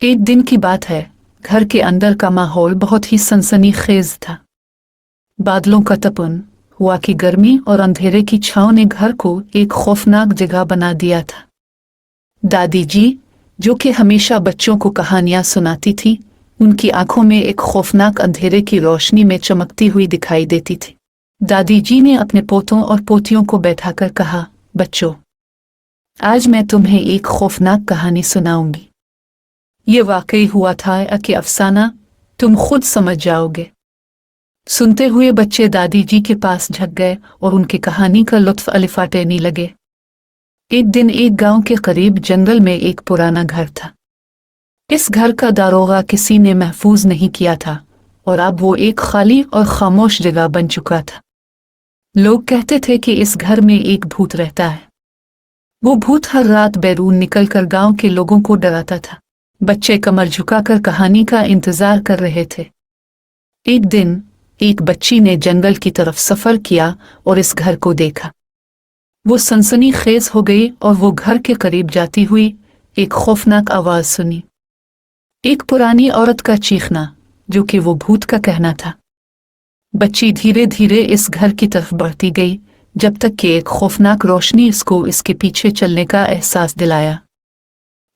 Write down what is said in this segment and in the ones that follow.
एक दिन की बात है। घर के अंदर का माहौल बहुत ही सनसनीखेज था। बादलों का तपन, हवा की गर्मी और अंधेरे की छांव ने घर को एक खौफनाक जगह बना दिया था। दादी जी, जो कि हमेशा बच्चों को कहानियां सुनाती थी, उनकी आंखों में एक खौफनाक अंधेरे की रोशनी में चमकती हुई दिखाई देती थी। दादी जी ने अपने पोतों और पोतियों को बैठाकर कहा, बच्चों, आज मैं तुम्हें एक खौफनाक कहानी सुनाऊंगी। ये वाकई हुआ था या कि अफसाना, तुम खुद समझ जाओगे। सुनते हुए बच्चे दादी जी के पास झक गए और उनकी कहानी का लुत्फ अलिफाटेने लगे। एक दिन एक गांव के करीब जंगल में एक पुराना घर था। इस घर का दारोगा किसी ने महफूज नहीं किया था और अब वो एक खाली और खामोश जगह बन चुका था। लोग कहते थे कि इस घर में एक भूत रहता है। वो भूत हर रात बैरून निकलकर गांव के लोगों को डराता था। बच्चे कमर झुकाकर कहानी का इंतजार कर रहे थे। एक दिन एक बच्ची ने जंगल की तरफ सफर किया और इस घर को देखा। वो सनसनीखेज हो गई और वो घर के करीब जाती हुई एक खौफनाक आवाज सुनी। एक पुरानी औरत का चीखना, जो कि वो भूत का कहना था। बच्ची धीरे धीरे इस घर की तरफ बढ़ती गई, जब तक कि एक खौफनाक रोशनी इसको इसके पीछे चलने का एहसास दिलाया।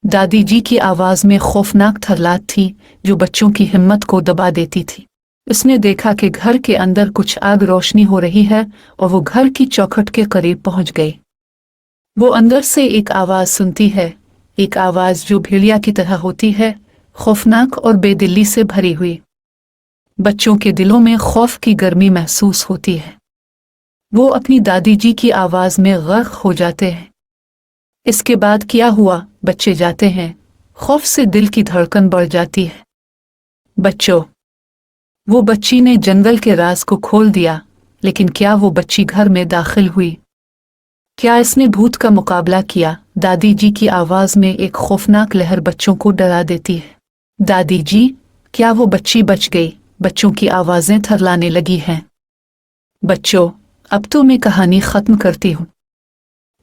दादी जी की आवाज में खौफनाक थर्राट थी, जो बच्चों की हिम्मत को दबा देती थी। उसने देखा कि घर के अंदर कुछ आग रोशनी हो रही है और वो घर की चौखट के करीब पहुंच गई। वो अंदर से एक आवाज सुनती है, एक आवाज जो भेड़िया की तरह होती है, खौफनाक और बेदिली से भरी हुई। बच्चों के दिलों में खौफ की गर्मी महसूस होती है। वो अपनी दादी जी की आवाज में गर्क हो जाते हैं। इसके बाद क्या हुआ? बच्चे जाते हैं, खौफ से दिल की धड़कन बढ़ जाती है। बच्चों, वो बच्ची ने जंगल के राज को खोल दिया, लेकिन क्या वो बच्ची घर में दाखिल हुई? क्या इसने भूत का मुकाबला किया? दादी जी की आवाज में एक खौफनाक लहर बच्चों को डरा देती है। दादी जी, क्या वो बच्ची बच गई? बच्चों की आवाजें थर्राने लगी हैं। बच्चों, अब तो मैं कहानी खत्म करती हूँ।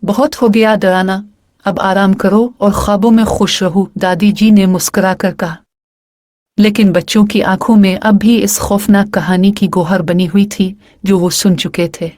बहुत हो गया डराना, अब आराम करो और ख्वाबों में खुश रहो, दादी जी ने मुस्कुराकर कहा। लेकिन बच्चों की आंखों में अब भी इस खौफनाक कहानी की गोहर बनी हुई थी, जो वो सुन चुके थे।